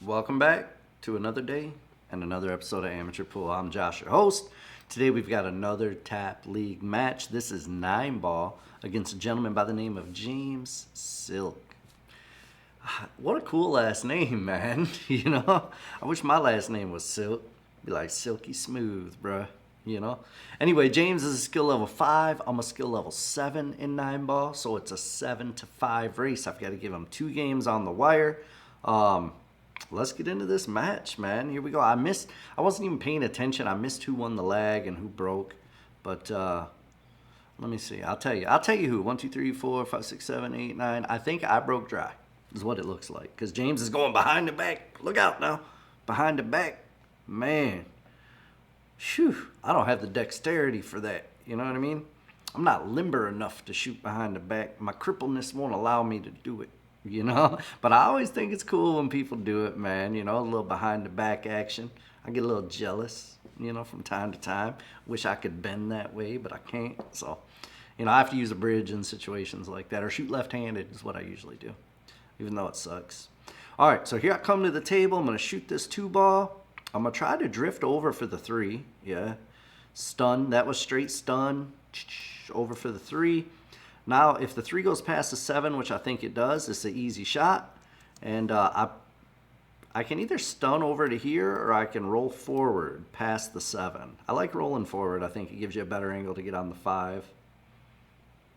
Welcome back to another day and another episode of Amateur Pool. I'm Josh, your host. Today we've got another tap league match. This is 9-ball against a gentleman by the name of James Silk. What a cool last name, man. I wish my last name was Silk. Be like silky smooth, bruh. Anyway, James is a skill level 5. I'm a skill level 7 in 9-ball, so it's a 7-5 race. I've got to give him 2 games on the wire. Let's get into this match, man. Here we go. I wasn't even paying attention. I missed who won the lag and who broke. But let me see. I'll tell you who. 1, 2, 3, 4, 5, 6, 7, 8, 9. I think I broke dry is what it looks like. Because James is going behind the back. Look out now. Behind the back. Man. Phew. I don't have the dexterity for that. You know what I mean? I'm not limber enough to shoot behind the back. My crippleness won't allow me to do it. But I always think it's cool when people do it, man. A little behind the back action. I get a little jealous, from time to time. Wish I could bend that way, but I can't. So, I have to use a bridge in situations like that, or shoot left-handed is what I usually do, even though it sucks. All right, so here I come to the table. I'm going to shoot this 2-ball. I'm going to try to drift over for the 3. Yeah. Stun. That was straight stun. Over for the 3. Now, if the 3 goes past the 7, which I think it does, it's an easy shot. And I can either stun over to here or I can roll forward past the 7. I like rolling forward. I think it gives you a better angle to get on the 5.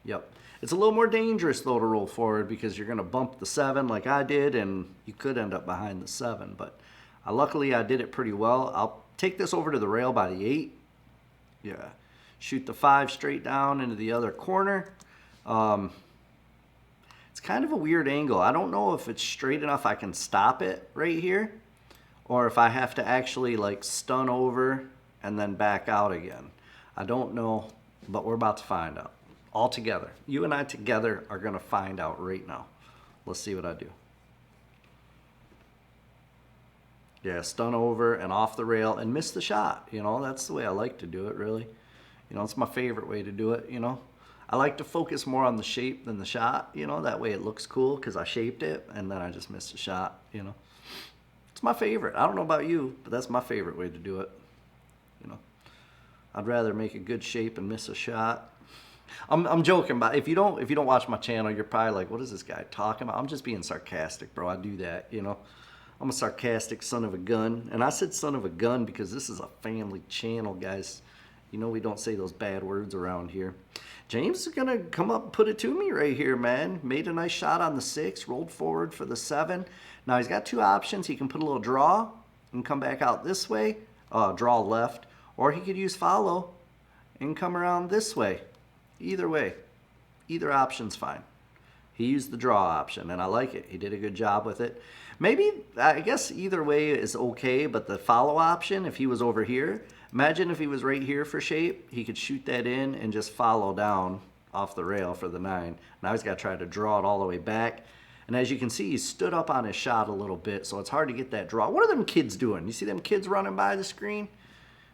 Yep. It's a little more dangerous, though, to roll forward because you're going to bump the 7 like I did, and you could end up behind the 7. But luckily, I did it pretty well. I'll take this over to the rail by the 8. Yeah. Shoot the 5 straight down into the other corner. It's kind of a weird angle. I don't know if it's straight enough I can stop it right here, or if I have to actually like stun over and then back out again. I don't know, but we're about to find out. All together. You and I together are going to find out right now. Let's see what I do. Yeah, stun over and off the rail and miss the shot. That's the way I like to do it, really. It's my favorite way to do it, I like to focus more on the shape than the shot, that way it looks cool because I shaped it and then I just missed a shot, It's my favorite. I don't know about you, but that's my favorite way to do it, I'd rather make a good shape and miss a shot. I'm joking, but if you don't watch my channel, you're probably like, what is this guy talking about? I'm just being sarcastic, bro. I do that, I'm a sarcastic son of a gun, and I said son of a gun because this is a family channel, guys. We don't say those bad words around here. James is going to come up and put it to me right here, man. Made a nice shot on the 6, rolled forward for the 7. Now he's got 2 options. He can put a little draw and come back out this way, draw left, or he could use follow and come around this way. Either way, either option's fine. He used the draw option, and I like it. He did a good job with it. Maybe, I guess either way is okay, but the follow option, if he was over here, imagine if he was right here for shape, he could shoot that in and just follow down off the rail for the 9. Now he's got to try to draw it all the way back. And as you can see, he stood up on his shot a little bit, so it's hard to get that draw. What are them kids doing? You see them kids running by the screen?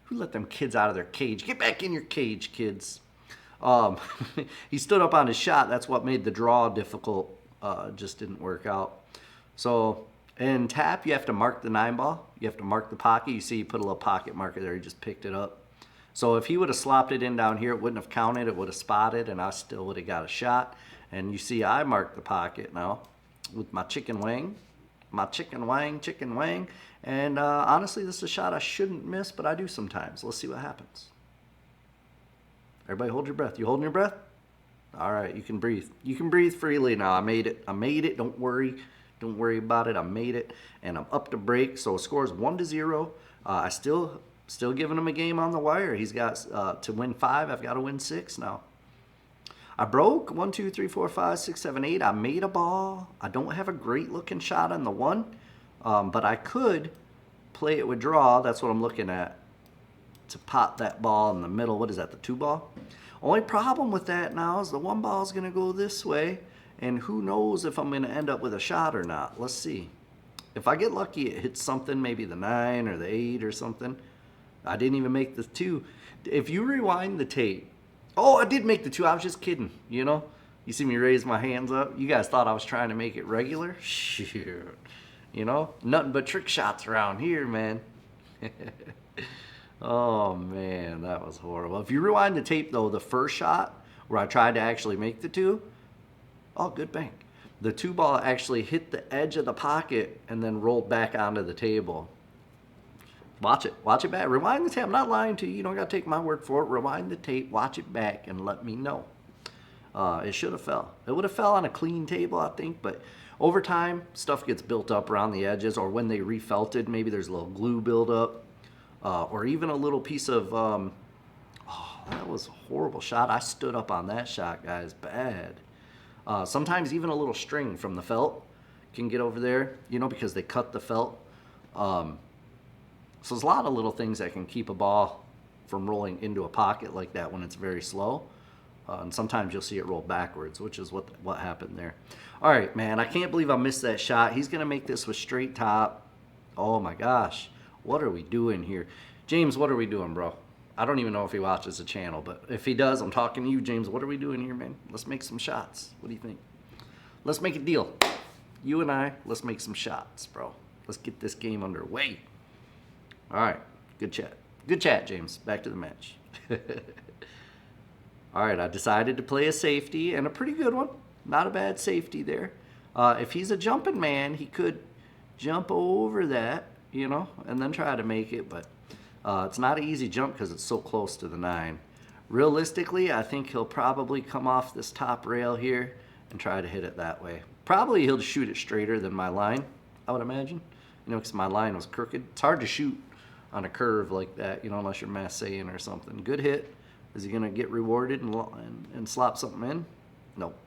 Who let them kids out of their cage? Get back in your cage, kids. He stood up on his shot. That's what made the draw difficult. Just didn't work out. So in tap, you have to mark the 9-ball. You have to mark the pocket. You see he put a little pocket marker there. He just picked it up. So if he would have slopped it in down here, it wouldn't have counted. It would have spotted, and I still would have got a shot. And you see I marked the pocket now with my chicken wing. My chicken wing. And honestly, this is a shot I shouldn't miss, but I do sometimes. Let's see what happens. Everybody hold your breath. You holding your breath? All right, you can breathe. You can breathe freely now. I made it. Don't worry. Don't worry about it. I made it, and I'm up to break. So score's 1-0. I still giving him a game on the wire. He's got to win 5. I've got to win 6 now. I broke 1, 2, 3, 4, 5, 6, 7, 8. I made a ball. I don't have a great looking shot on the 1, but I could play it with draw. That's what I'm looking at, to pop that ball in the middle. What is that, the 2-ball? Only problem with that now is the 1 ball is going to go this way, and who knows if I'm going to end up with a shot or not. Let's see. If I get lucky, it hits something, maybe the 9 or the 8 or something. I didn't even make the 2. If you rewind the tape, oh, I did make the 2. I was just kidding, You see me raise my hands up? You guys thought I was trying to make it regular? Shoot. You know, nothing but trick shots around here, man. Oh man, that was horrible. If you rewind the tape though, the first shot where I tried to actually make the two, oh, good bank. The two ball actually hit the edge of the pocket and then rolled back onto the table. Watch it back. Rewind the tape. I'm not lying to you. You don't got to take my word for it. Rewind the tape, watch it back, and let me know. It should have fell. It would have fell on a clean table, I think, but over time, stuff gets built up around the edges, or when they refelted, maybe there's a little glue buildup, or even a little piece of, oh, that was a horrible shot. I stood up on that shot, guys, bad. Sometimes even a little string from the felt can get over there, you know, because they cut the felt. So there's a lot of little things that can keep a ball from rolling into a pocket like that when it's very slow. And sometimes you'll see it roll backwards, which is what happened there. All right, man, I can't believe I missed that shot. He's going to make this with straight top. Oh, my gosh. What are we doing here? James, what are we doing, bro? I don't even know if he watches the channel, but if he does, I'm talking to you, James. What are we doing here, man? Let's make some shots. What do you think? Let's make a deal. You and I, let's make some shots, bro. Let's get this game underway. All right, good chat. Good chat, James. Back to the match. All right, I decided to play a safety, and a pretty good one. Not a bad safety there. If he's a jumping man, he could jump over that, you know, and then try to make it, but it's not an easy jump because it's so close to the 9. Realistically, I think he'll probably come off this top rail here and try to hit it that way. Probably he'll shoot it straighter than my line, I would imagine, you know, because my line was crooked. It's hard to shoot on a curve like that, you know, unless you're Massayin or something. Good hit. Is he going to get rewarded and slop something in? Nope.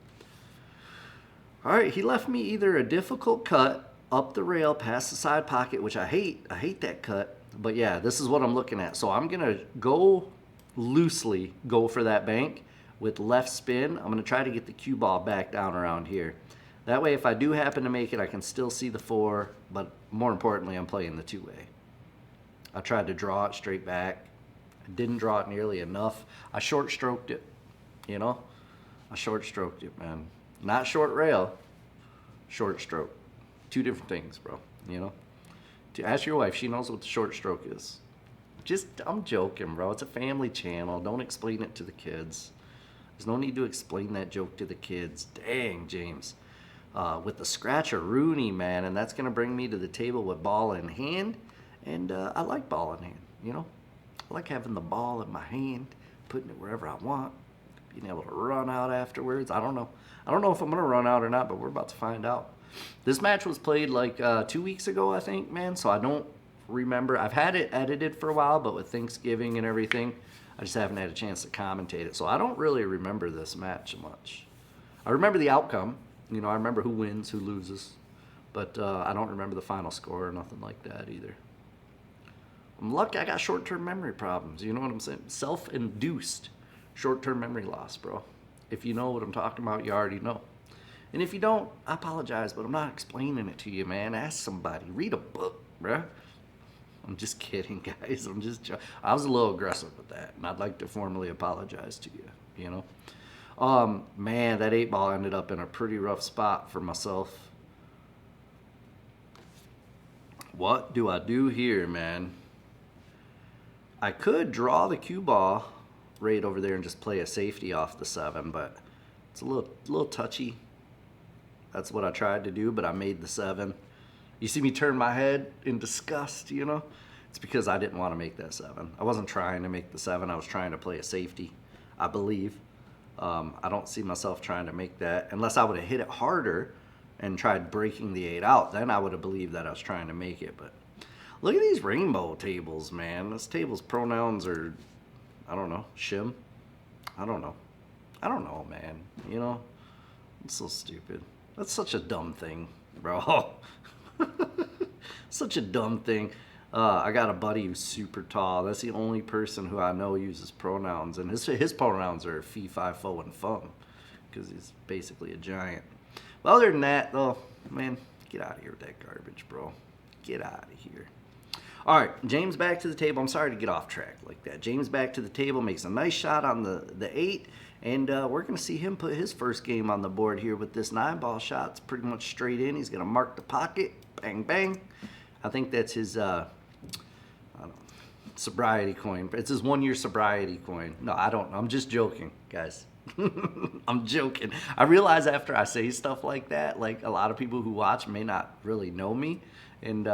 All right, he left me either a difficult cut up the rail past the side pocket, which I hate. I hate that cut. But yeah, this is what I'm looking at. So I'm going to go loosely go for that bank with left spin. I'm going to try to get the cue ball back down around here. That way, if I do happen to make it, I can still see the 4, but more importantly, I'm playing the 2-way. I tried to draw it straight back. I didn't draw it nearly enough. I short stroked it, you know? I short stroked it, man. Not short rail, short stroke. 2 different things, bro, you know? To ask your wife, she knows what the short stroke is. I'm joking, bro. It's a family channel. Don't explain it to the kids. There's no need to explain that joke to the kids. Dang, James. With the scratcher Rooney, man, and that's going to bring me to the table with ball in hand. And I like ball in hand, you know? I like having the ball in my hand, putting it wherever I want, being able to run out afterwards. I don't know. I don't know if I'm going to run out or not, but we're about to find out. This match was played like 2 weeks ago, I think, man, so I don't remember. I've had it edited for a while, but with Thanksgiving and everything, I just haven't had a chance to commentate it. So I don't really remember this match much. I remember the outcome. You know, I remember who wins, who loses, but I don't remember the final score or nothing like that either. I'm lucky I got short-term memory problems. You know what I'm saying? Self-induced short-term memory loss, bro. If you know what I'm talking about, you already know. And if you don't, I apologize, but I'm not explaining it to you, man. Ask somebody. Read a book, bro. I'm just kidding, guys. I was a little aggressive with that, and I'd like to formally apologize to you, you know? Man, that 8-ball ended up in a pretty rough spot for myself. What do I do here, man? I could draw the cue ball right over there and just play a safety off the 7, but it's a little touchy. That's what I tried to do, but I made the 7. You see me turn my head in disgust, you know? It's because I didn't want to make that 7. I wasn't trying to make the 7. I was trying to play a safety, I believe. I don't see myself trying to make that unless I would have hit it harder and tried breaking the 8 out. Then I would have believed that I was trying to make it, but look at these rainbow tables, man. This table's pronouns are, I don't know, shim. I don't know, man. You know, it's so stupid. That's such a dumb thing, bro. Such a dumb thing. I got a buddy who's super tall. That's the only person who I know uses pronouns, and his pronouns are fee, fi, fo, and fum, because he's basically a giant. But other than that, though, man, get out of here with that garbage, bro. Get out of here. All right, James back to the table. I'm sorry to get off track like that. James back to the table, makes a nice shot on the 8, and we're going to see him put his first game on the board here with this 9-ball shot. It's pretty much straight in. He's going to mark the pocket. bang, bang. I think that's his sobriety coin. It's his 1 year sobriety coin. No, I don't. I'm just joking, guys. I'm joking. I realize after I say stuff like that, like a lot of people who watch may not really know me, and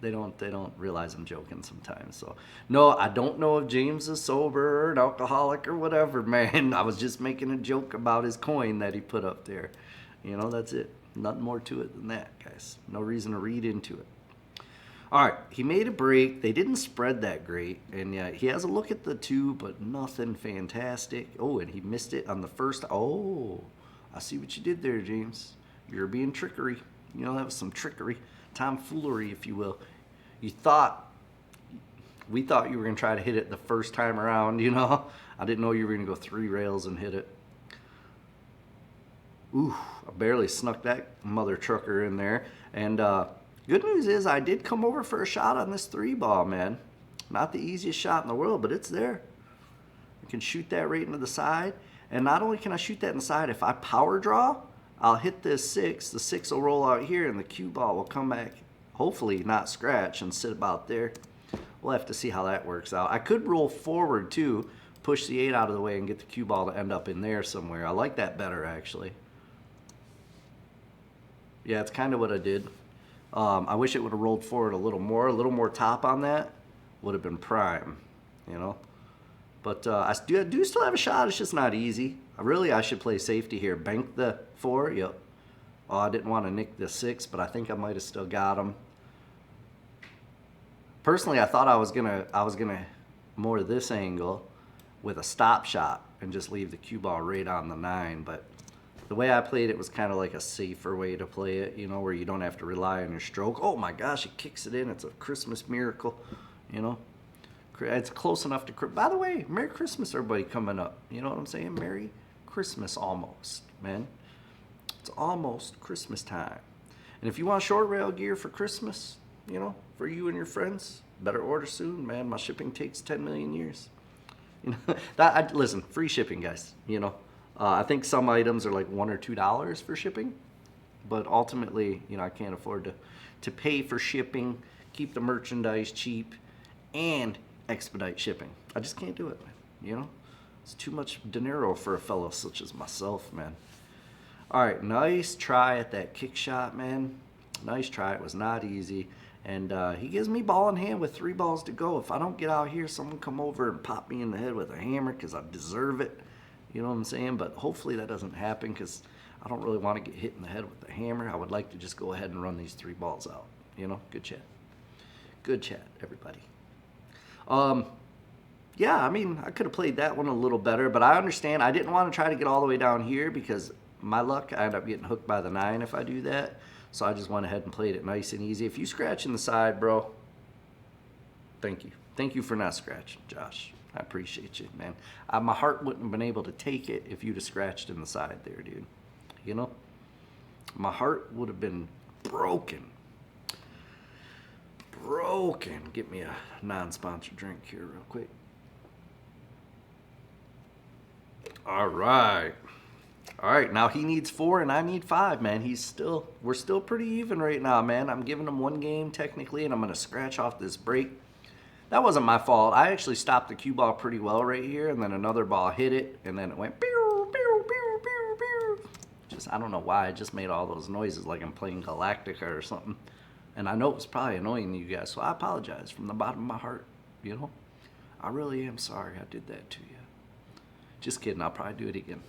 they don't realize I'm joking sometimes. So no, I don't know if James is sober or an alcoholic or whatever, man. I was just making a joke about his coin that he put up there. You know, that's it. Nothing more to it than that, guys. No reason to read into it. All right, he made a break. They didn't spread that great, and he has a look at the 2, but nothing fantastic. Oh, and he missed it on the first. Oh, I see what you did there, James. You're being trickery. You know, that was some trickery, tomfoolery, if you will. We thought you were going to try to hit it the first time around, you know. I didn't know you were going to go 3 rails and hit it. Ooh, I barely snuck that mother trucker in there, and good news is I did come over for a shot on this 3 ball, man. Not the easiest shot in the world, but it's there. I can shoot that right into the side. And not only can I shoot that in the side, if I power draw, I'll hit this 6. The 6 will roll out here, and the cue ball will come back, hopefully not scratch, and sit about there. We'll have to see how that works out. I could roll forward, too, push the 8 out of the way, and get the cue ball to end up in there somewhere. I like that better, actually. Yeah, it's kind of what I did. I wish it would have rolled forward a little more top on that would have been prime, you know. But I do still have a shot. It's just not easy. I should play safety here. Bank the 4. Yep. Oh, I didn't want to nick the 6, but I think I might have still got him. Personally, I thought I was gonna more this angle with a stop shot and just leave the cue ball right on the 9, but the way I played it was kind of like a safer way to play it, you know, where you don't have to rely on your stroke. Oh my gosh, it kicks it in. It's a Christmas miracle, you know. It's close enough to... By the way, Merry Christmas, everybody coming up. You know what I'm saying? Merry Christmas almost, man. It's almost Christmas time. And if you want short rail gear for Christmas, you know, for you and your friends, better order soon, man. My shipping takes 10 million years. You know, listen, free shipping, guys, you know. I think some items are like $1 or $2 for shipping, but ultimately, you know, I can't afford to pay for shipping, keep the merchandise cheap, and expedite shipping. I just can't do it, man. You know, it's too much dinero for a fellow such as myself, man. All right, nice try at that kick shot, man. Nice try. It was not easy, and he gives me ball in hand with 3 balls to go. If I don't get out here, someone come over and pop me in the head with a hammer because I deserve it. You know what I'm saying? But hopefully that doesn't happen because I don't really want to get hit in the head with the hammer. I would like to just go ahead and run these 3 balls out. You know, good chat. Good chat, everybody. Yeah, I mean, I could have played that one a little better, but I understand. I didn't want to try to get all the way down here because my luck, I end up getting hooked by the 9 if I do that. So I just went ahead and played it nice and easy. If you scratch in the side, bro, thank you. Thank you for not scratching, Josh. I appreciate you, man. My heart wouldn't have been able to take it if you'd have scratched in the side there, dude. You know? My heart would have been broken. Broken. Get me a non-sponsored drink here real quick. All right. All right, now he needs 4 and I need 5, man. We're still pretty even right now, man. I'm giving him 1 game technically, and I'm going to scratch off this break. That wasn't my fault. I actually stopped the cue ball pretty well right here, and then another ball hit it, and then it went pew, pew, pew, pew, pew. Just, I don't know why. I just made all those noises like I'm playing Galactica or something. And I know it was probably annoying to you guys, so I apologize from the bottom of my heart, you know? I really am sorry I did that to you. Just kidding. I'll probably do it again.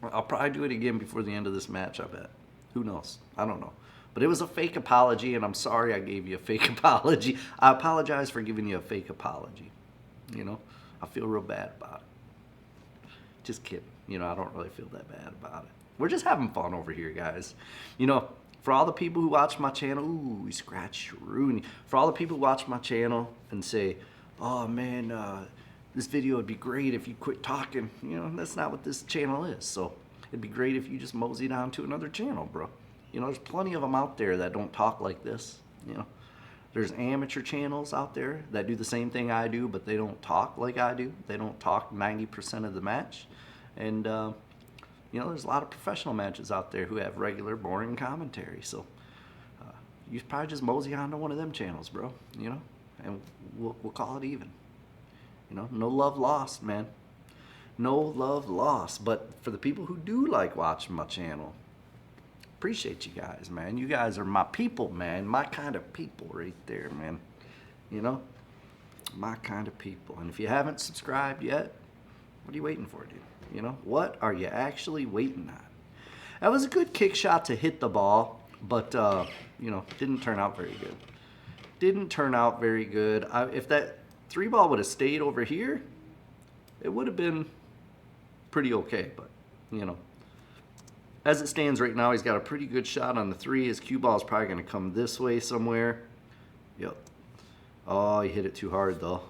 I'll probably do it again before the end of this match, I bet. Who knows? I don't know. But it was a fake apology, and I'm sorry I gave you a fake apology. I apologize for giving you a fake apology. You know, I feel real bad about it. Just kidding. You know, I don't really feel that bad about it. We're just having fun over here, guys. You know, for all the people who watch my channel, ooh, we scratched Rooney. For all the people who watch my channel and say, oh, man, this video would be great if you quit talking. You know, that's not what this channel is. So it'd be great if you just moseyed on to another channel, bro. You know, there's plenty of them out there that don't talk like this. You know, there's amateur channels out there that do the same thing I do, but they don't talk like I do. They don't talk 90% of the match. And, you know, there's a lot of professional matches out there who have regular, boring commentary. So, you probably just mosey on to one of them channels, bro. And we'll call it even. No love lost, man. No love lost. But for the people who do like watching my channel, appreciate you guys, man. You guys are my people, man. My kind of people right there, man. My kind of people. And if you haven't subscribed yet, what are you waiting for, dude? What are you actually waiting on? That was a good kick shot to hit the ball, but, didn't turn out very good. Didn't turn out very good. If that 3 ball would have stayed over here, it would have been pretty okay, but, as it stands right now, he's got a pretty good shot on the 3. His cue ball is probably going to come this way somewhere. Yep. Oh, he hit it too hard, though.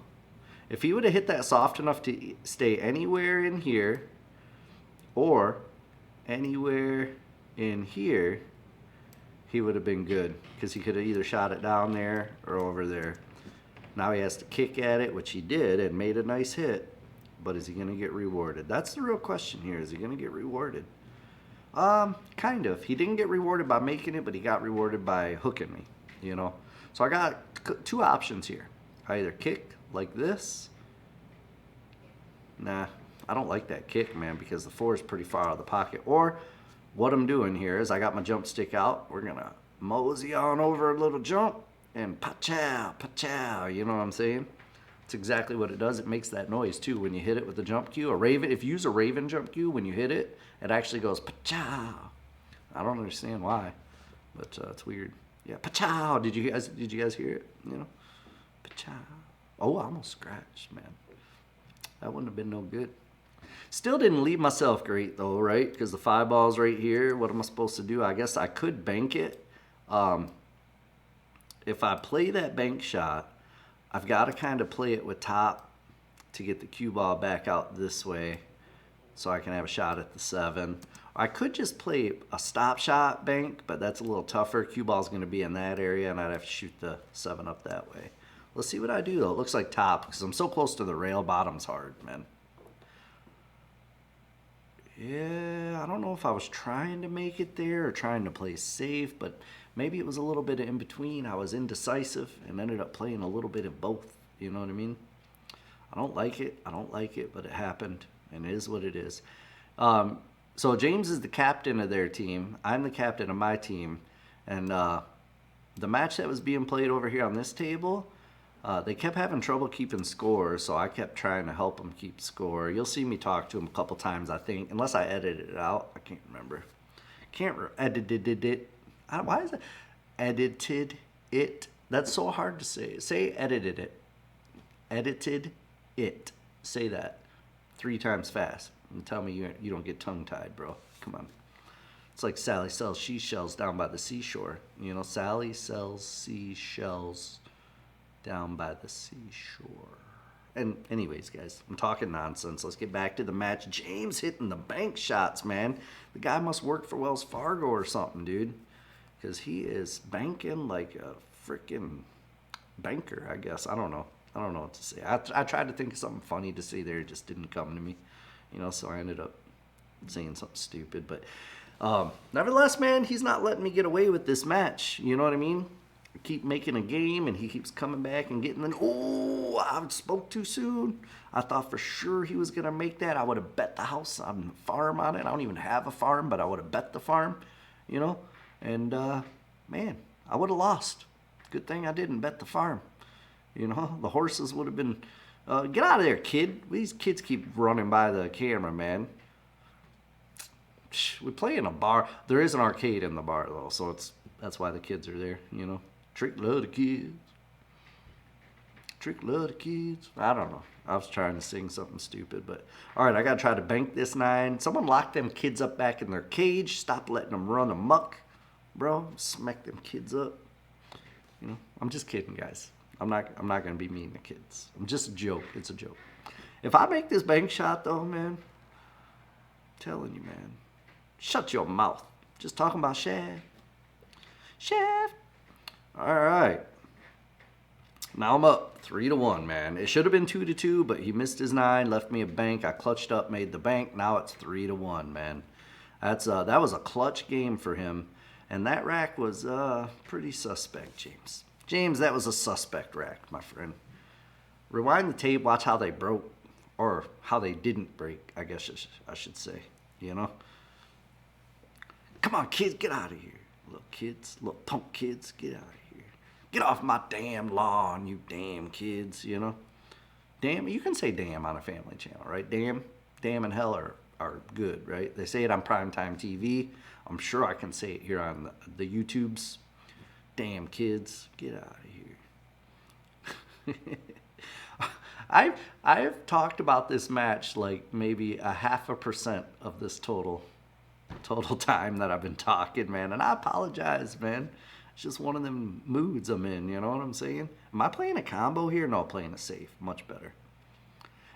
If he would have hit that soft enough to stay anywhere in here or anywhere in here, he would have been good because he could have either shot it down there or over there. Now he has to kick at it, which he did and made a nice hit. But is he going to get rewarded? That's the real question here. Is he going to get rewarded? Kind of. He didn't get rewarded by making it, but he got rewarded by hooking me, So I got 2 options here. I either kick like this. Nah, I don't like that kick, man, because the 4 is pretty far out of the pocket. Or what I'm doing here is I got my jump stick out. We're going to mosey on over a little jump and pa-chow, pa-chow. You know what I'm saying? It's exactly what it does. It makes that noise, too, when you hit it with the jump cue. If you use a Raven jump cue, when you hit it, it actually goes pa-chow. I don't understand why, but it's weird. Yeah, pa-chow. Did you guys hear it? Pa-chow. Oh, I almost scratched, man. That wouldn't have been no good. Still didn't leave myself great, though, right? Because the 5 ball's right here. What am I supposed to do? I guess I could bank it. If I play that bank shot, I've got to kind of play it with top to get the cue ball back out this way so I can have a shot at the 7. I could just play a stop shot bank, but that's a little tougher. Cue ball's going to be in that area, and I'd have to shoot the 7 up that way. Let's see what I do, though. It looks like top because I'm so close to the rail. Bottom's hard, man. Yeah, I don't know if I was trying to make it there or trying to play safe, but maybe it was a little bit of in between. I was indecisive and ended up playing a little bit of both. You know what I mean? I don't like it, but it happened, and it is what it is. So James is the captain of their team. I'm the captain of my team, and the match that was being played over here on this table, they kept having trouble keeping score, so I kept trying to help them keep score. You'll see me talk to them a couple times, I think, unless I edited it out. I can't remember. Edited it. Why is it? Edited it. That's so hard to say. Say edited it. Edited it. Say that 3 times fast. And tell me you don't get tongue-tied, bro. Come on. It's like Sally sells seashells down by the seashore. Sally sells seashells down by the seashore. And anyways, guys, I'm talking nonsense. Let's get back to the match. James hitting the bank shots, man. The guy must work for Wells Fargo or something, dude. Because he is banking like a freaking banker, I guess. I don't know what to say. I tried to think of something funny to say there. It just didn't come to me. So I ended up saying something stupid. But nevertheless, man, he's not letting me get away with this match. You know what I mean? I keep making a game, and he keeps coming back and getting oh, I spoke too soon. I thought for sure he was going to make that. I would have bet the house on the farm on it. I don't even have a farm, but I would have bet the farm, And, man, I would have lost. Good thing I didn't bet the farm. The horses would have been... get out of there, kid. These kids keep running by the camera, man. We play in a bar. There is an arcade in the bar, though, so that's why the kids are there, Trick love the kids. Trick love the kids. I don't know. I was trying to sing something stupid, but... All right, I got to try to bank this 9. Someone lock them kids up back in their cage. Stop letting them run amok, bro. Smack them kids up. I'm just kidding, guys. I'm not going to be mean to kids. I'm just a joke. It's a joke. If I make this bank shot, though, man, I'm telling you, man, shut your mouth. Just talking about Shaft. Shaft. All right. Now I'm up 3-1, man. It should have been 2-2, but he missed his 9, left me a bank. I clutched up, made the bank. Now it's 3-1, man. That was a clutch game for him. And that rack was pretty suspect, James. James, that was a suspect rack, my friend. Rewind the tape, watch how they broke, or how they didn't break, I guess I should say, you know? Come on, kids, get out of here. Little kids, little punk kids, get out of here. Get off my damn lawn, you damn kids, you know? Damn, you can say damn on a family channel, right? Damn and hell are good, right? They say it on primetime TV. I'm sure I can say it here on the YouTubes. Damn kids, get out of here. I've talked about this match like maybe 0.5% of this total time that I've been talking, man. And I apologize, man. It's just one of them moods I'm in, you know what I'm saying? Am I playing a combo here? No, playing a safe. Much better.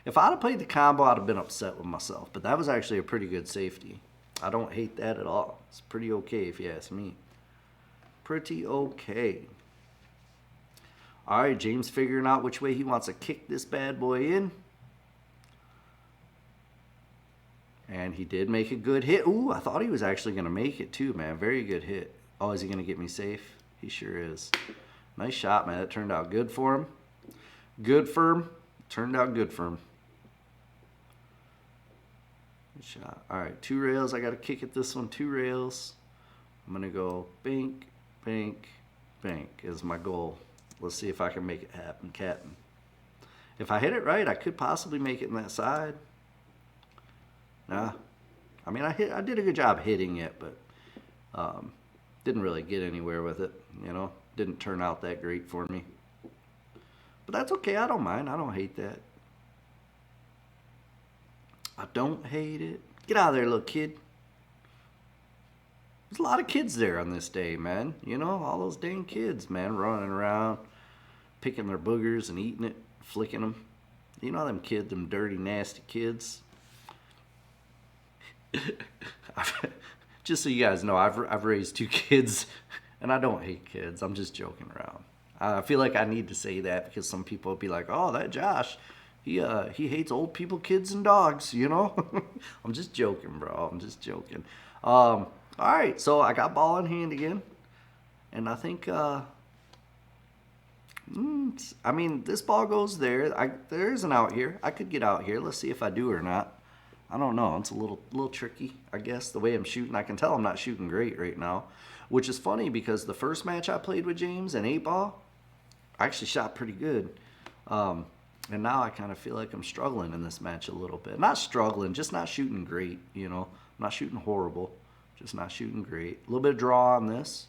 If I'd have played the combo, I'd have been upset with myself. But that was actually a pretty good safety. I don't hate that at all. It's pretty okay if you ask me. Pretty okay. All right, James figuring out which way he wants to kick this bad boy in. And he did make a good hit. Ooh, I thought he was actually going to make it too, man. Very good hit. Oh, is he going to get me safe? He sure is. Nice shot, man. That turned out good for him. Good for him. Turned out good for him. Good shot. All right, 2 rails. I got to kick at this one. 2 rails. I'm going to go bank, bank, bank is my goal. Let's see if I can make it happen, Captain. If I hit it right, I could possibly make it in that side. Nah. I mean, I did a good job hitting it, but didn't really get anywhere with it, you know. Didn't turn out that great for me. But that's okay. I don't mind. I don't hate that. I don't hate it. Get out of there, little kid. There's a lot of kids there on this day, man. You know, all those dang kids, man, running around, picking their boogers and eating it, flicking them. You know them kids, them dirty, nasty kids. Just so you guys know, I've raised 2 kids, and I don't hate kids. I'm just joking around. I feel like I need to say that because some people will be like, "Oh, that Josh, he hates old people, kids, and dogs." You know, I'm just joking, bro. I'm just joking. All right, so I got ball in hand again, and I think I mean, this ball goes there. There is an out here. I could get out here. Let's see if I do or not. I don't know. It's a little tricky, I guess, the way I'm shooting. I can tell I'm not shooting great right now, which is funny because the first match I played with James, an 8-ball, I actually shot pretty good. And now I kind of feel like I'm struggling in this match a little bit. Not struggling, just not shooting great, you know. I'm not shooting horrible, just not shooting great. A little bit of draw on this.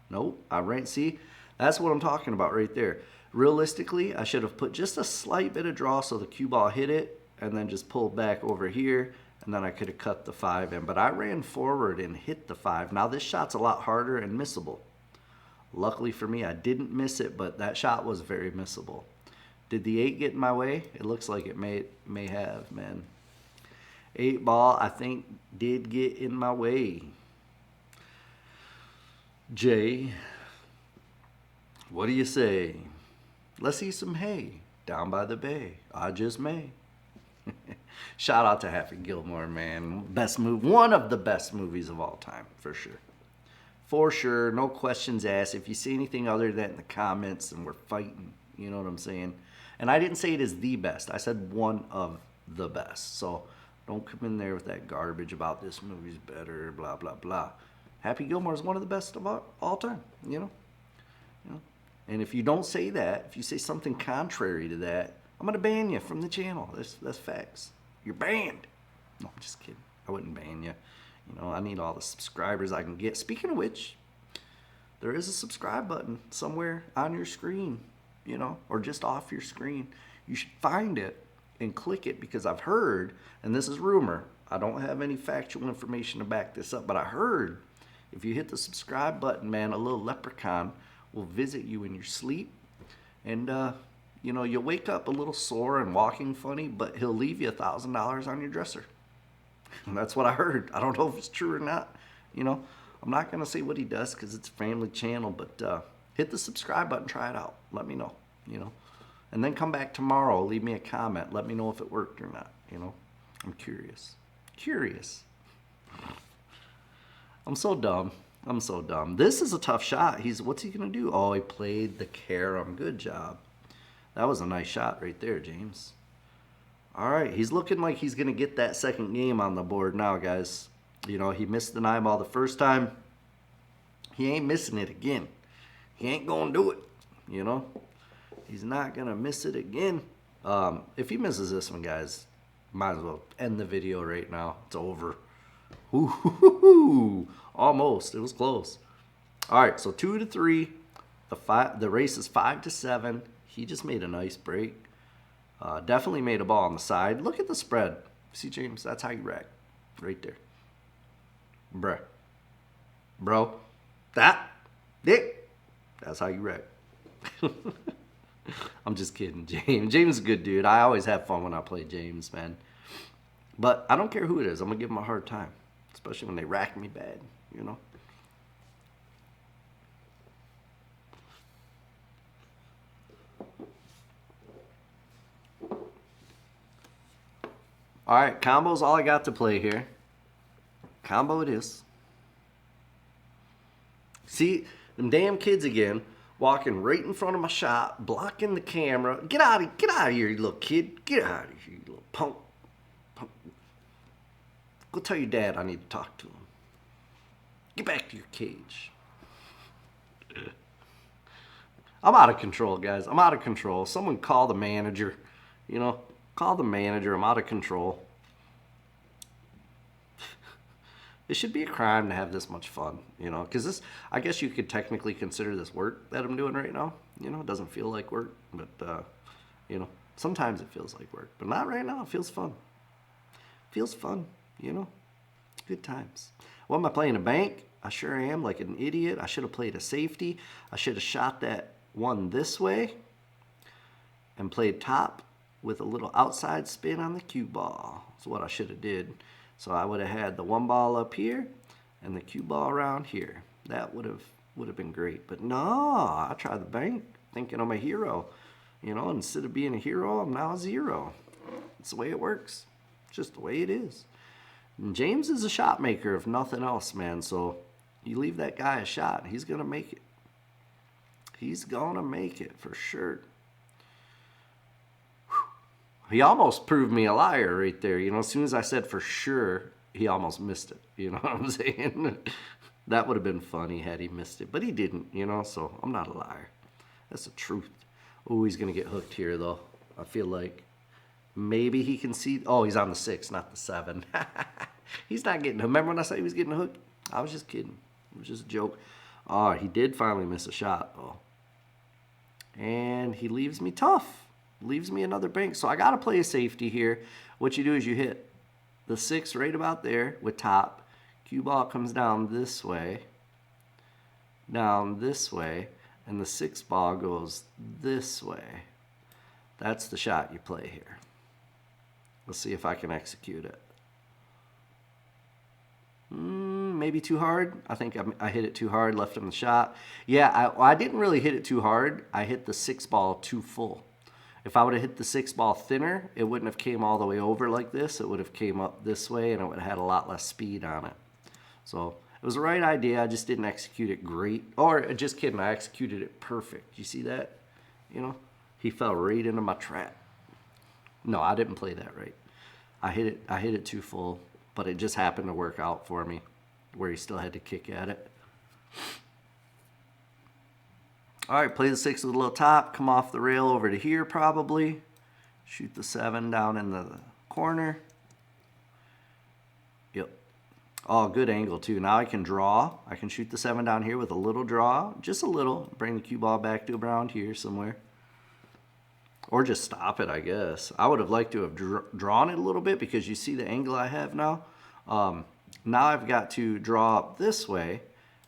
Nope, I ran. See, that's what I'm talking about right there. Realistically, I should have put just a slight bit of draw so the cue ball hit it, and then just pulled back over here, and then I could have cut the 5 in. But I ran forward and hit the 5. Now this shot's a lot harder and missable. Luckily for me, I didn't miss it, but that shot was very missable. Did the 8 get in my way? It looks like it may have, man. 8-ball, I think, did get in my way. Jay, what do you say? Let's see some hay down by the bay. I just may. Shout out to Happy Gilmore, man. Best movie, one of the best movies of all time, for sure. For sure, no questions asked. If you see anything other than in the comments, then we're fighting. You know what I'm saying? And I didn't say it is the best. I said one of the best. So don't come in there with that garbage about this movie's better, blah, blah, blah. Happy Gilmore is one of the best of all time, you know? And if you don't say that, if you say something contrary to that, I'm going to ban you from the channel. That's facts. You're banned. No, I'm just kidding. I wouldn't ban you. You know, I need all the subscribers I can get. Speaking of which, there is a subscribe button somewhere on your screen, you know, or just off your screen. You should find it and click it because I've heard, and this is rumor, I don't have any factual information to back this up, but I heard if you hit the subscribe button, man, a little leprechaun will visit you in your sleep, and you know, you'll wake up a little sore and walking funny, but he'll leave you $1,000 on your dresser. And that's what I heard. I don't know if it's true or not. You know, I'm not going to say what he does because it's a family channel, but hit the subscribe button, try it out. Let me know, you know. And then come back tomorrow, leave me a comment. Let me know if it worked or not, you know. I'm curious. Curious. I'm so dumb. I'm so dumb. This is a tough shot. What's he gonna do? Oh, he played the carom. Good job. That was a nice shot right there, James. All right, he's looking like he's gonna get that second game on the board now, guys. You know, he missed the 9-ball the first time. He ain't missing it again. He ain't gonna do it. You know, he's not gonna miss it again. If he misses this one, guys, might as well end the video right now. It's over. Ooh, almost. It was close. All right, so 2-3. The race is 5-7. He just made a nice break. Definitely made a ball on the side. Look at the spread. See, James, that's how you rack. Right there. Bruh. Bro. That's how you rack. I'm just kidding, James. James is a good dude. I always have fun when I play James, man. But I don't care who it is. I'm going to give them a hard time. Especially when they rack me bad, you know. All right, combo's all I got to play here. Combo it is. See, them damn kids again, walking right in front of my shot, blocking the camera. Get out of here, you little kid. Get out of here, you little punk. Go tell your dad I need to talk to him. Get back to your cage. I'm out of control, guys. I'm out of control. Someone call the manager. You know, call the manager. I'm out of control. It should be a crime to have this much fun, you know, because this, I guess you could technically consider this work that I'm doing right now. You know, it doesn't feel like work, but, you know, sometimes it feels like work, but not right now. It feels fun. Feels fun, you know, good times. What am I playing, a bank? I sure am, like an idiot. I should have played a safety. I should have shot that one this way and played top with a little outside spin on the cue ball. That's what I should have did. So I would have had the 1 ball up here and the cue ball around here. That would have been great. But no, I tried the bank thinking I'm a hero. You know, instead of being a hero, I'm now a 0. It's the way it works. It's just the way it is. And James is a shot maker, if nothing else, man. So you leave that guy a shot, he's going to make it. He's going to make it for sure. He almost proved me a liar right there. You know, as soon as I said for sure, he almost missed it. You know what I'm saying? That would have been funny had he missed it. But he didn't, you know, so I'm not a liar. That's the truth. Oh, he's going to get hooked here, though. I feel like maybe he can see. Oh, he's on the 6, not the 7. He's not getting hooked. Remember when I said he was getting hooked? I was just kidding. It was just a joke. Oh, he did finally miss a shot, though. And he leaves me tough. Leaves me another bank. So I got to play a safety here. What you do is you hit the 6 right about there with top. Cue ball comes down this way. Down this way. And the 6 ball goes this way. That's the shot you play here. Let's see if I can execute it. Maybe too hard. I think I hit it too hard, left him the shot. Yeah, I didn't really hit it too hard. I hit the 6 ball too full. If I would have hit the 6 ball thinner, it wouldn't have came all the way over like this. It would have came up this way, and it would have had a lot less speed on it. So it was the right idea. I just didn't execute it great. Or just kidding, I executed it perfect. You see that? You know, he fell right into my trap. No, I didn't play that right. I hit it too full, but it just happened to work out for me, where he still had to kick at it. All right, play the 6 with a little top, come off the rail over to here probably. Shoot the 7 down in the corner. Yep. Oh, good angle too. Now I can draw. I can shoot the 7 down here with a little draw, just a little. Bring the cue ball back to around here somewhere. Or just stop it, I guess. I would have liked to have drawn it a little bit because you see the angle I have now. Now I've got to draw up this way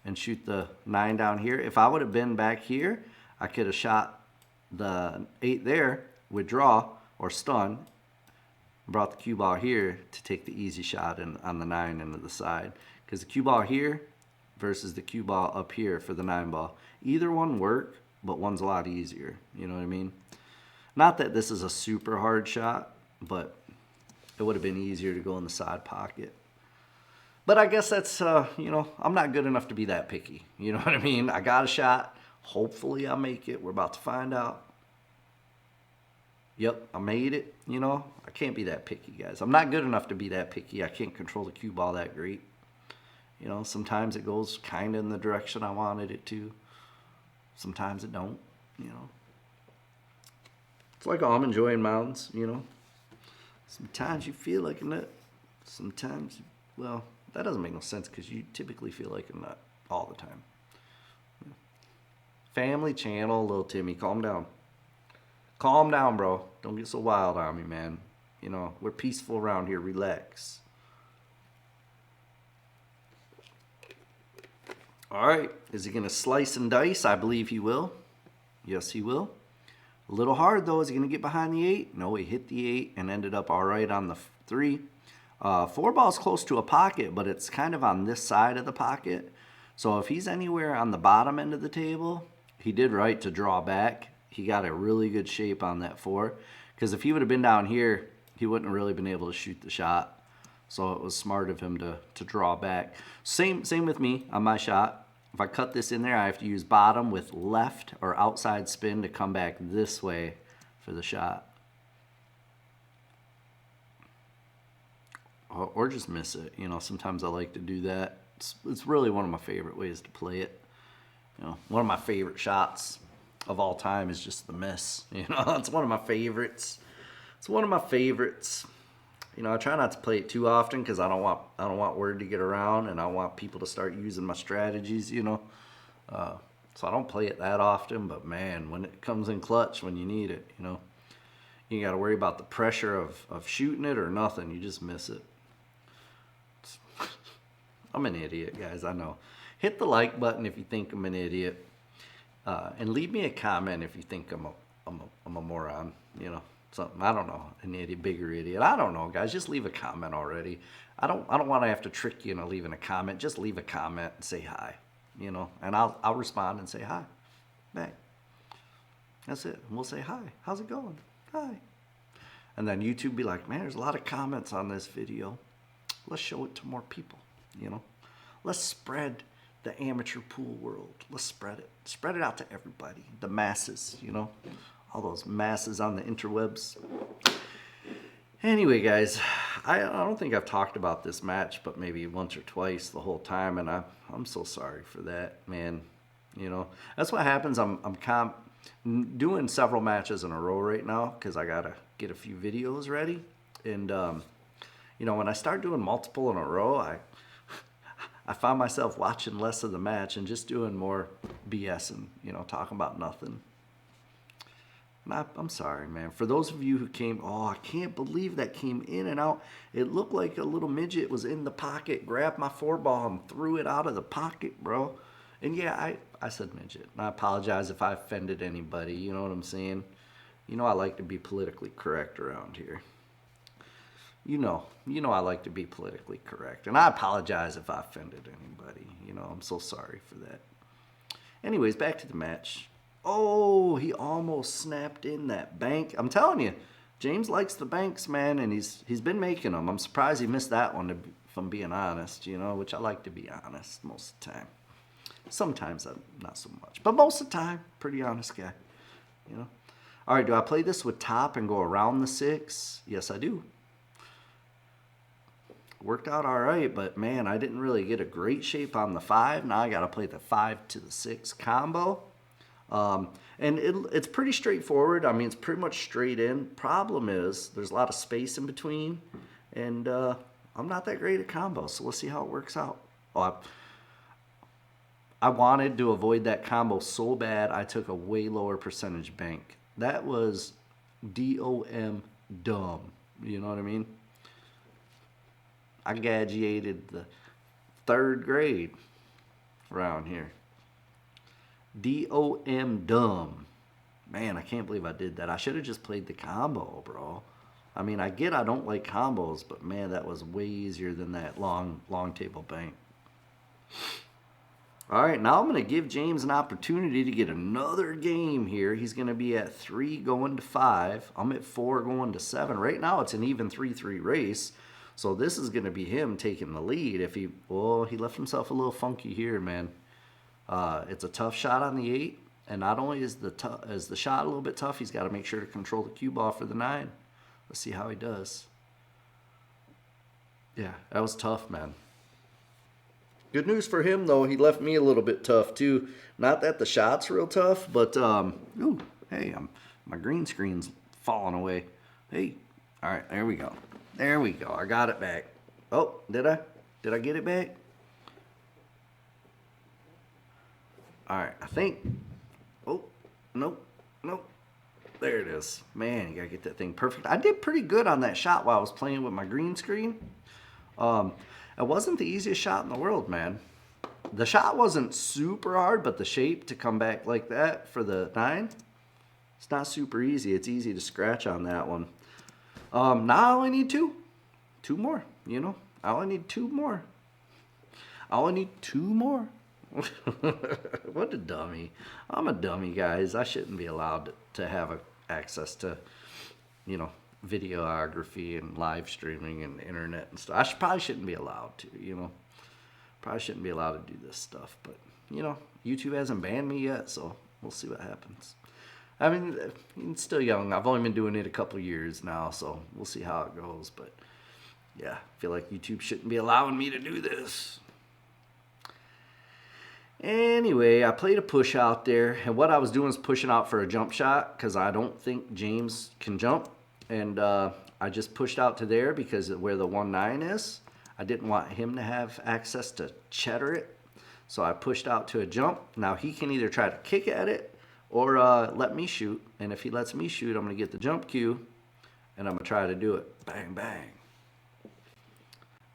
and shoot the 9 down here. If I would have been back here, I could have shot the 8 there with draw or stun, brought the cue ball here to take the easy shot on the 9 into the side. Because the cue ball here versus the cue ball up here for the 9 ball. Either one work, but one's a lot easier. You know what I mean? Not that this is a super hard shot, but it would have been easier to go in the side pocket. But I guess that's, you know, I'm not good enough to be that picky. You know what I mean? I got a shot. Hopefully I make it. We're about to find out. Yep, I made it. You know, I can't be that picky, guys. I'm not good enough to be that picky. I can't control the cue ball that great. You know, sometimes it goes kind of in the direction I wanted it to. Sometimes it don't, you know. It's like almond joy in mountains, you know. Sometimes you feel like a nut. Sometimes, well, that doesn't make no sense because you typically feel like a nut all the time. Family channel, little Timmy, calm down. Calm down, bro. Don't get so wild on me, man. You know, we're peaceful around here. Relax. All right. Is he going to slice and dice? I believe he will. Yes, he will. A little hard, though. Is he going to get behind the 8? No, he hit the 8 and ended up all right on the 3. 4 ball's close to a pocket, but it's kind of on this side of the pocket. So if he's anywhere on the bottom end of the table, he did right to draw back. He got a really good shape on that 4. Because if he would have been down here, he wouldn't have really been able to shoot the shot. So it was smart of him to draw back. Same with me on my shot. If I cut this in there, I have to use bottom with left or outside spin to come back this way for the shot. Or just miss it. You know, sometimes I like to do that. It's really one of my favorite ways to play it. You know, one of my favorite shots of all time is just the miss. You know, it's one of my favorites. It's one of my favorites. You know, I try not to play it too often because I don't want word to get around, and I want people to start using my strategies. You know, so I don't play it that often. But man, when it comes in clutch, when you need it, you know, you got to worry about the pressure of shooting it or nothing. You just miss it. I'm an idiot, guys. I know. Hit the like button if you think I'm an idiot, and leave me a comment if you think I'm a moron. You know. Something, I don't know, an idiot, bigger idiot. I don't know, guys. Just leave a comment already. I don't want to have to trick you into leaving a comment. Just leave a comment and say hi, you know, and I'll respond and say hi back. That's it. And we'll say hi. How's it going? Hi. And then YouTube be like, man, there's a lot of comments on this video. Let's show it to more people, you know. Let's spread the amateur pool world. Let's spread it. Spread it out to everybody, the masses, you know. All those masses on the interwebs. Anyway, guys, I don't think I've talked about this match, but maybe once or twice the whole time, and I'm so sorry for that, man. You know, that's what happens. I'm doing several matches in a row right now because I gotta get a few videos ready, and you know, when I start doing multiple in a row, I find myself watching less of the match and just doing more BS and, you know, talking about nothing. I'm sorry, man. For those of you who came, oh, I can't believe that came in and out. It looked like a little midget was in the pocket, grabbed my 4 ball and threw it out of the pocket, bro. And yeah, I said midget. And I apologize if I offended anybody. You know what I'm saying? You know I like to be politically correct around here. You know I like to be politically correct. And I apologize if I offended anybody. You know, I'm so sorry for that. Anyways, back to the match. Oh, he almost snapped in that bank. I'm telling you, James likes the banks, man, and he's been making them. I'm surprised he missed that one, if I'm being honest, you know, which I like to be honest most of the time. Sometimes I'm not so much, but most of the time, pretty honest guy, you know. All right, do I play this with top and go around the 6? Yes, I do. Worked out all right, but man, I didn't really get a great shape on the 5. Now I got to play the 5 to the 6 combo. And it's pretty straightforward. I mean, it's pretty much straight in. Problem is, there's a lot of space in between, and I'm not that great at combos, so let's see how it works out. Oh, I wanted to avoid that combo so bad, I took a way lower percentage bank. That was DOM dumb. You know what I mean? I graduated the 3rd grade around here. DOM dumb. Man, I can't believe I did that. I should have just played the combo, bro. I mean, I get I don't like combos, but man, that was way easier than that long table bank. All right, now I'm going to give James an opportunity to get another game here. He's going to be at 3 going to 5. I'm at 4 going to 7. Right now, it's an even 3-3 race. So this is going to be him taking the lead. If he left himself a little funky here, man. It's a tough shot on the 8, and not only is the shot a little bit tough, he's got to make sure to control the cue ball for the 9. Let's see how he does. Yeah, that was tough, man. Good news for him, though. He left me a little bit tough, too. Not that the shot's real tough, but, hey, my green screen's falling away. Hey, all right, there we go. There we go. I got it back. Oh, did I? Did I get it back? All right, I think. Oh, nope. There it is. Man, you got to get that thing perfect. I did pretty good on that shot while I was playing with my green screen. It wasn't the easiest shot in the world, man. The shot wasn't super hard, but the shape to come back like that for the 9, it's not super easy. It's easy to scratch on that one. Now I only need 2 more, you know. I only need 2 more. What a dummy. I'm a dummy, guys. I shouldn't be allowed to have access to, you know, videography and live streaming and internet and stuff. Probably shouldn't be allowed to, you know. Probably shouldn't be allowed to do this stuff. But, you know, YouTube hasn't banned me yet, so we'll see what happens. I mean, it's still young. I've only been doing it a couple years now, so we'll see how it goes. But, yeah, I feel like YouTube shouldn't be allowing me to do this. Anyway, I played a push out there, and what I was doing is pushing out for a jump shot because I don't think James can jump. And I just pushed out to there because of where the 1-9 is. I didn't want him to have access to cheddar it. So I pushed out to a jump. Now he can either try to kick at it or let me shoot. And if he lets me shoot, I'm going to get the jump cue, and I'm going to try to do it. Bang, bang.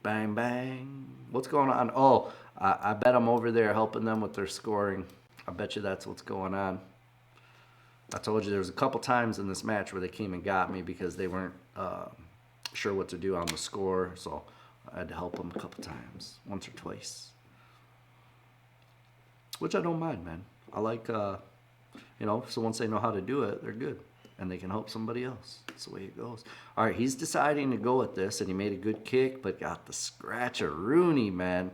Bang, bang. What's going on? Oh, I bet I'm over there helping them with their scoring. I bet you that's what's going on. I told you there was a couple times in this match where they came and got me because they weren't sure what to do on the score. So I had to help them a couple times, once or twice. Which I don't mind, man. I like, you know, so once they know how to do it, they're good. And they can help somebody else. That's the way it goes. All right, he's deciding to go at this, and he made a good kick, but got the scratch-a-rooney, man.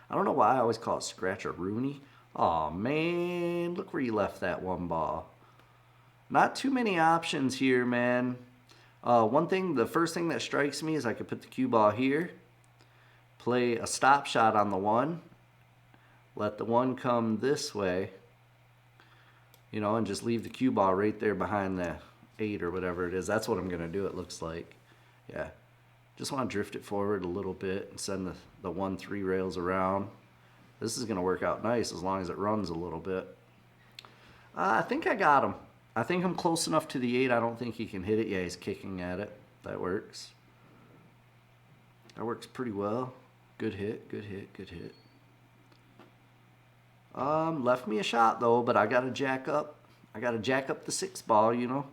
I don't know why I always call it scratch-a-rooney. Aw, man, look where you left that one ball. Not too many options here, man. The first thing that strikes me is I could put the cue ball here, play a stop shot on the 1, let the 1 come this way, you know, and just leave the cue ball right there behind the 8 or whatever it is. That's what I'm going to do, it looks like. Yeah. Just want to drift it forward a little bit and send the 1-3 rails around. This is going to work out nice as long as it runs a little bit. I think I got him. I think I'm close enough to the 8. I don't think he can hit it. Yeah, he's kicking at it. That works. That works pretty well. Good hit, good hit, good hit. Left me a shot though, but I gotta jack up. I gotta jack up the 6 ball, you know.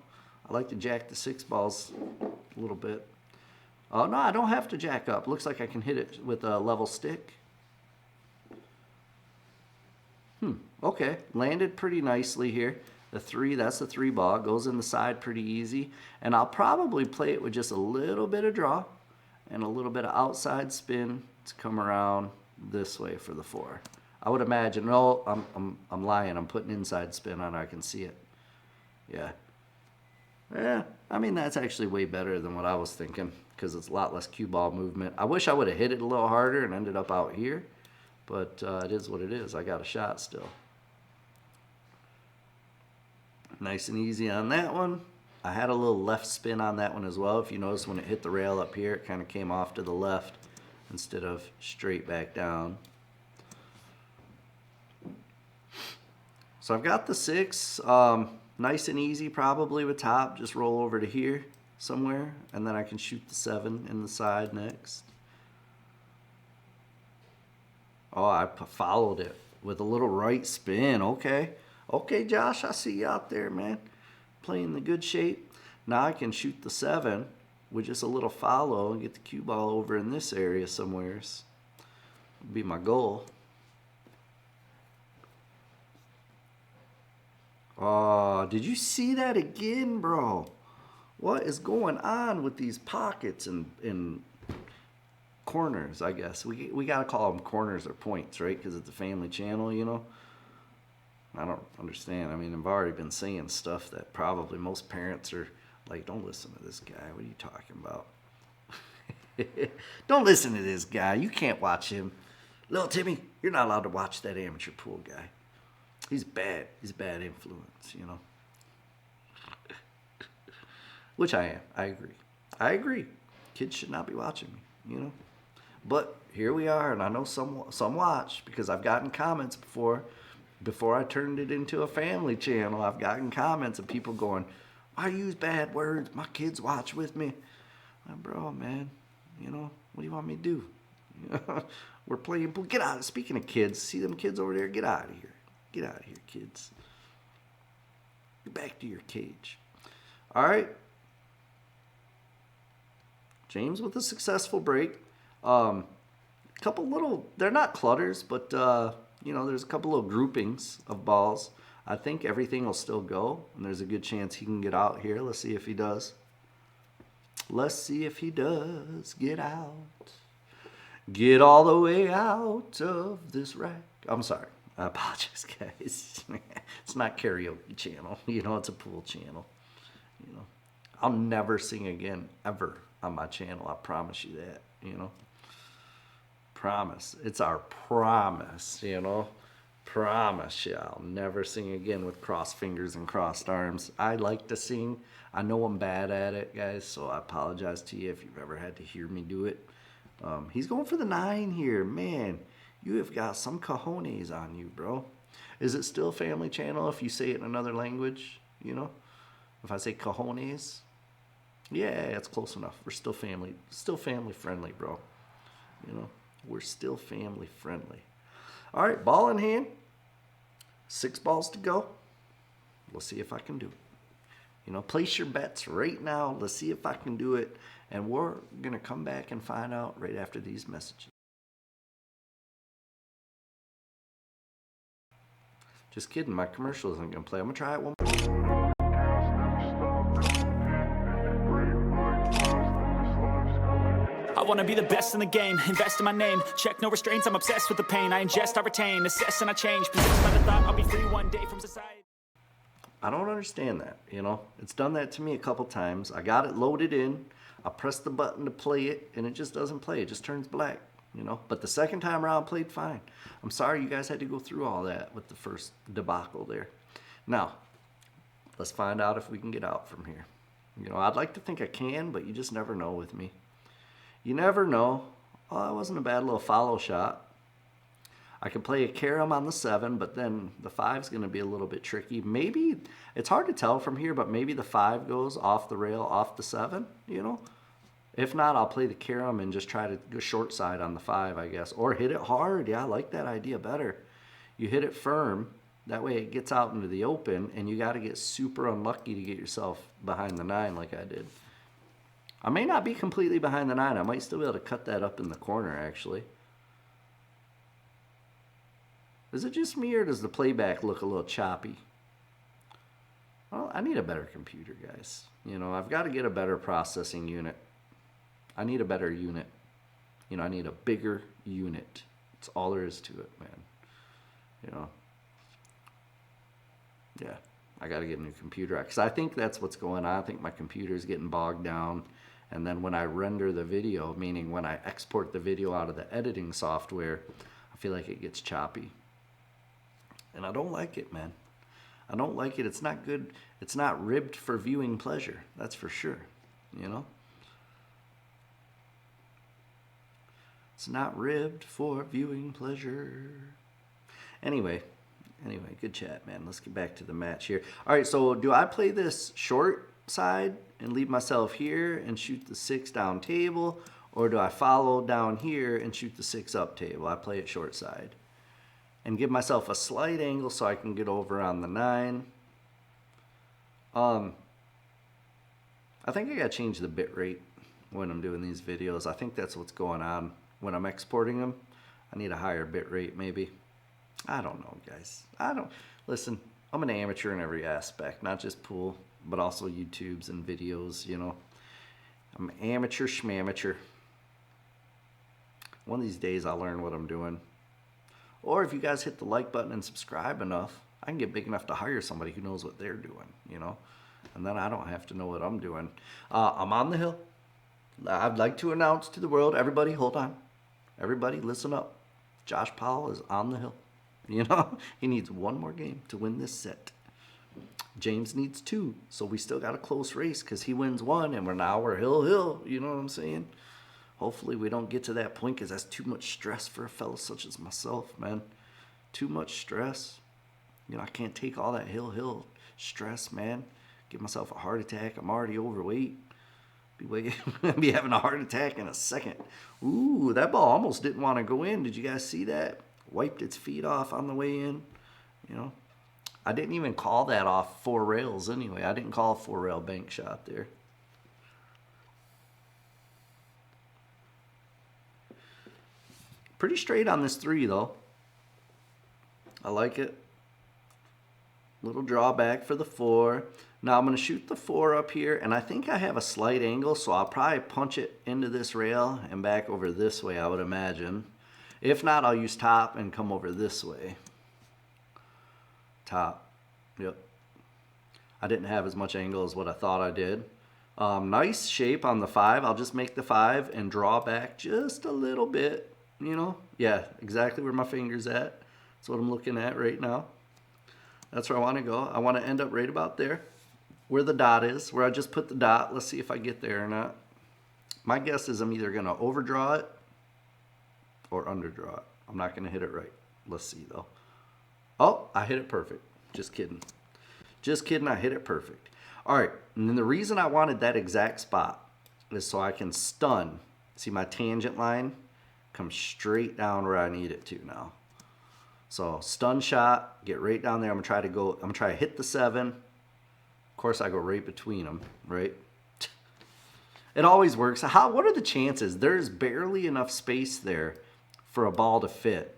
I like to jack the 6 balls a little bit. Oh no, I don't have to jack up. Looks like I can hit it with a level stick. Okay, landed pretty nicely here. The 3, that's the 3 ball. Goes in the side pretty easy. And I'll probably play it with just a little bit of draw and a little bit of outside spin to come around this way for the 4. I would imagine. No, I'm lying. I'm putting inside spin on it. I can see it. Yeah. Yeah, I mean, that's actually way better than what I was thinking because it's a lot less cue ball movement. I wish I would have hit it a little harder and ended up out here, but it is what it is. I got a shot still. Nice and easy on that one. I had a little left spin on that one as well. If you notice, when it hit the rail up here, it kind of came off to the left instead of straight back down. So I've got the 6. Nice and easy probably with top. Just roll over to here somewhere, and then I can shoot the 7 in the side next. Oh, I followed it with a little right spin. Okay. Okay, Josh, I see you out there, man. Playing the good shape. Now I can shoot the 7 with just a little follow and get the cue ball over in this area somewheres. Would be my goal. Oh, did you see that again, bro? What is going on with these pockets and corners, I guess. We got to call them corners or points, right? Because it's a family channel, you know. I don't understand. I mean, I've already been saying stuff that probably most parents are like, don't listen to this guy. What are you talking about? Don't listen to this guy. You can't watch him. Little Timmy, you're not allowed to watch that amateur pool guy. He's bad. He's a bad influence, you know. Which I am. I agree. I agree. Kids should not be watching me, you know. But here we are, and I know some watch because I've gotten comments before I turned it into a family channel. I've gotten comments of people going, I use bad words. My kids watch with me. Bro, man, you know, what do you want me to do? We're playing pool. Get out. Speaking of kids, see them kids over there? Get out of here. Get out of here, kids. Get back to your cage. All right. James with a successful break. Couple little, they're not clutters, but, you know, there's a couple of groupings of balls. I think everything will still go, and there's a good chance he can get out here. Let's see if he does. Let's see if he does get out. Get all the way out of this rack. I'm sorry. I apologize, guys. It's not karaoke channel. You know, it's a pool channel. You know, I'll never sing again, ever, on my channel. I promise you that, you know. Promise. It's our promise, you know. Promise you, I'll never sing again with crossed fingers and crossed arms. I like to sing. I know I'm bad at it, guys, so I apologize to you if you've ever had to hear me do it. He's going for the 9 here. Man, you have got some cojones on you, bro. Is it still family channel if you say it in another language, you know? If I say cojones? Yeah, it's close enough. We're still family friendly, bro. You know, we're still family friendly. All right, ball in hand. 6 balls to go. Let's see if I can do it. You know, place your bets right now. Let's see if I can do it. And we're going to come back and find out right after these messages. Just kidding. My commercial isn't going to play. I'm going to try it one more. I wanna be the best in the game, invest in my name. Check no restraints, I'm obsessed with the pain. I ingest, I retain, assess and I change. Possessed by the thought I'll be free one day from society. I don't understand that, you know. It's done that to me a couple times. I got it loaded in. I press the button to play it, and it just doesn't play. It just turns black, you know. But the second time around, played fine. I'm sorry you guys had to go through all that with the first debacle there. Now, let's find out if we can get out from here. You know, I'd like to think I can, but you just never know with me. You never know. Oh, that wasn't a bad little follow shot. I could play a carom on the 7, but then the 5's going to be a little bit tricky. Maybe, it's hard to tell from here, but maybe the 5 goes off the rail, off the 7, you know? If not, I'll play the carom and just try to go short side on the 5, I guess. Or hit it hard. Yeah, I like that idea better. You hit it firm. That way it gets out into the open, and you got to get super unlucky to get yourself behind the 9 like I did. I may not be completely behind the 9. I might still be able to cut that up in the corner, actually. Is it just me, or does the playback look a little choppy? Well, I need a better computer, guys. You know, I've got to get a better processing unit. I need a better unit. You know, I need a bigger unit. That's all there is to it, man. You know. Yeah, I got to get a new computer. Because I think that's what's going on. I think my computer's getting bogged down. And then when I render the video, meaning when I export the video out of the editing software, I feel like it gets choppy. And I don't like it, man. I don't like it. It's not good. It's not ribbed for viewing pleasure. That's for sure, you know? It's not ribbed for viewing pleasure. Anyway, good chat, man. Let's get back to the match here. All right, so do I play this short side and leave myself here and shoot the 6 down table, or do I follow down here and shoot the 6 up table? I play it short side and give myself a slight angle so I can get over on the 9. I think I gotta change the bit rate when I'm doing these videos. I think that's what's going on when I'm exporting them. I need a higher bit rate, maybe. I don't know, guys. Listen, I'm an amateur in every aspect, not just pool, but also YouTubes and videos, you know. I'm amateur schmamateur. One of these days I'll learn what I'm doing. Or if you guys hit the like button and subscribe enough, I can get big enough to hire somebody who knows what they're doing, you know? And then I don't have to know what I'm doing. I'm on the hill. I'd like to announce to the world, everybody, hold on. Everybody, listen up. Josh Powell is on the hill. You know, he needs one more game to win this set. James needs 2, so we still got a close race because he wins 1, and we're hill. You know what I'm saying? Hopefully we don't get to that point because that's too much stress for a fellow such as myself, man. Too much stress. You know, I can't take all that hill stress, man. Give myself a heart attack. I'm already overweight. Be having a heart attack in a second. Ooh, that ball almost didn't want to go in. Did you guys see that? Wiped its feet off on the way in. You know, I didn't even call that off 4 rails anyway. I didn't call a 4-rail bank shot there. Pretty straight on this 3 though. I like it. Little drawback for the 4. Now I'm going to shoot the 4 up here, and I think I have a slight angle, so I'll probably punch it into this rail and back over this way, I would imagine. If not, I'll use top and come over this way. Top. Yep. I didn't have as much angle as what I thought I did. Nice shape on the 5. I'll just make the 5 and draw back just a little bit, you know. Yeah, exactly where my finger's at. That's what I'm looking at right now. That's where I want to go. I want to end up right about there, where the dot is, where I just put the dot. Let's see if I get there or not. My guess is I'm either going to overdraw it or underdraw it. I'm not going to hit it right. Let's see, though. Oh, I hit it perfect. Just kidding. Just kidding, I hit it perfect. All right, and then the reason I wanted that exact spot is so I can stun. See my tangent line? Comes straight down where I need it to now. So stun shot, get right down there. I'm gonna try to hit the 7. Of course, I go right between them, right? It always works. What are the chances? There's barely enough space there for a ball to fit.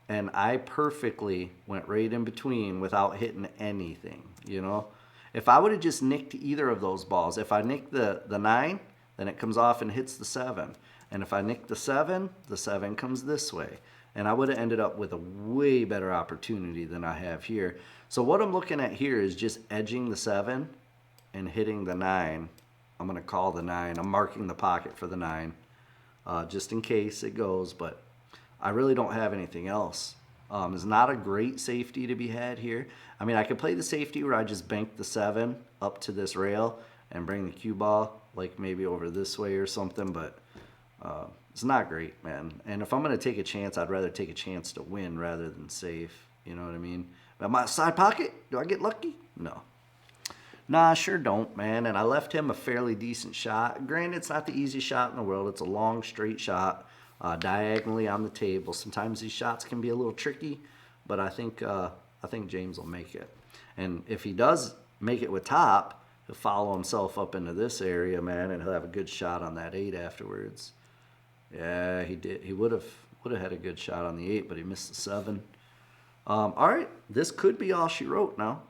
And I perfectly went right in between without hitting anything, you know? If I would have just nicked either of those balls, if I nick the 9, then it comes off and hits the 7. And if I nick the 7 comes this way. And I would have ended up with a way better opportunity than I have here. So what I'm looking at here is just edging the 7 and hitting the 9. I'm going to call the 9. I'm marking the pocket for the 9 just in case it goes. But I really don't have anything else. There's not a great safety to be had here. I mean, I could play the safety where I just bank the 7 up to this rail and bring the cue ball like maybe over this way or something. But it's not great, man. And if I'm going to take a chance, I'd rather take a chance to win rather than safe. You know what I mean? But my side pocket, do I get lucky? No. Nah, I sure don't, man. And I left him a fairly decent shot. Granted, it's not the easiest shot in the world. It's a long, straight shot diagonally on the table. Sometimes these shots can be a little tricky, but I think James will make it. And if he does make it with top, he'll follow himself up into this area, man, and he'll have a good shot on that 8 afterwards. Yeah, he did. He would have had a good shot on the 8, but he missed the 7. All right, this could be all she wrote now.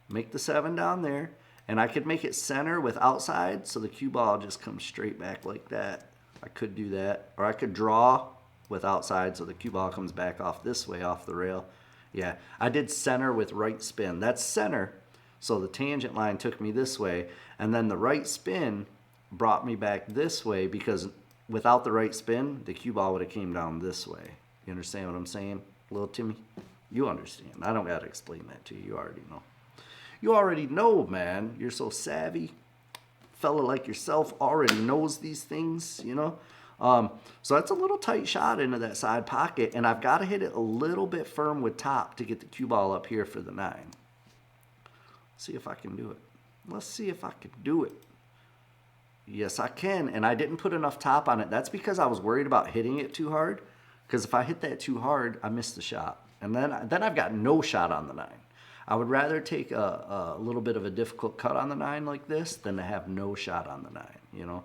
Make the 7 down there, and I could make it center with outside, so the cue ball just comes straight back like that. I could do that, or I could draw with outside, so the cue ball comes back off this way, off the rail. Yeah, I did center with right spin. That's center, so the tangent line took me this way, and then the right spin brought me back this way because without the right spin, the cue ball would have came down this way. You understand what I'm saying, little Timmy? You understand. I don't got to explain that to you. You already know. You already know, man. You're so savvy. Fella like yourself already knows these things, you know. So that's a little tight shot into that side pocket, and I've got to hit it a little bit firm with top to get the cue ball up here for the 9. See if I can do it. Let's see if I can do it. Yes, I can, and I didn't put enough top on it. That's because I was worried about hitting it too hard, because if I hit that too hard, I miss the shot. And then I've got no shot on the 9. I would rather take a little bit of a difficult cut on the 9 like this than to have no shot on the 9, you know.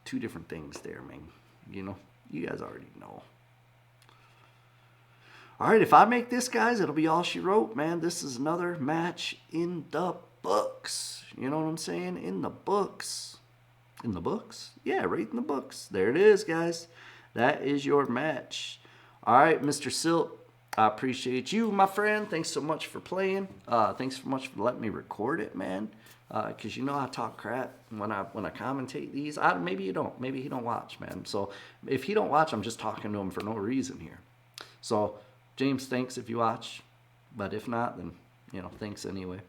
2 different things there, man. You know, you guys already know. All right, if I make this, guys, it'll be all she wrote, man. This is another match in the books. You know what I'm saying? In the books. In the books? Yeah, right in the books. There it is, guys. That is your match. All right, Mr. Silt, I appreciate you, my friend. Thanks so much for playing. Thanks so much for letting me record it, man. Because you know I talk crap when I commentate these. Maybe you don't. Maybe he don't watch, man. So if he don't watch, I'm just talking to him for no reason here. So James, thanks if you watch. But if not, then thanks anyway.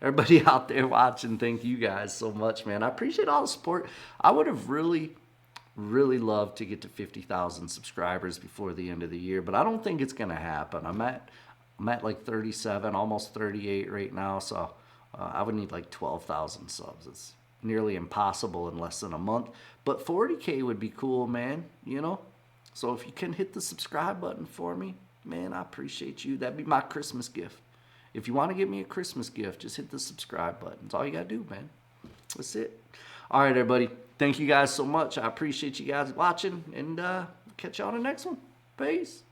Everybody out there watching, thank you guys so much, man. I appreciate all the support. I would have really loved to get to 50,000 subscribers before the end of the year, but I don't think it's gonna happen. I'm at like 37, almost 38 right now, so I would need like 12,000 subs. It's nearly impossible in less than a month. But 40K would be cool, man. So if you can hit the subscribe button for me, man, I appreciate you. That'd be my Christmas gift. If you want to give me a Christmas gift, just hit the subscribe button. That's all you got to do, man. That's it. All right, everybody. Thank you guys so much. I appreciate you guys watching, and catch you on the next one. Peace.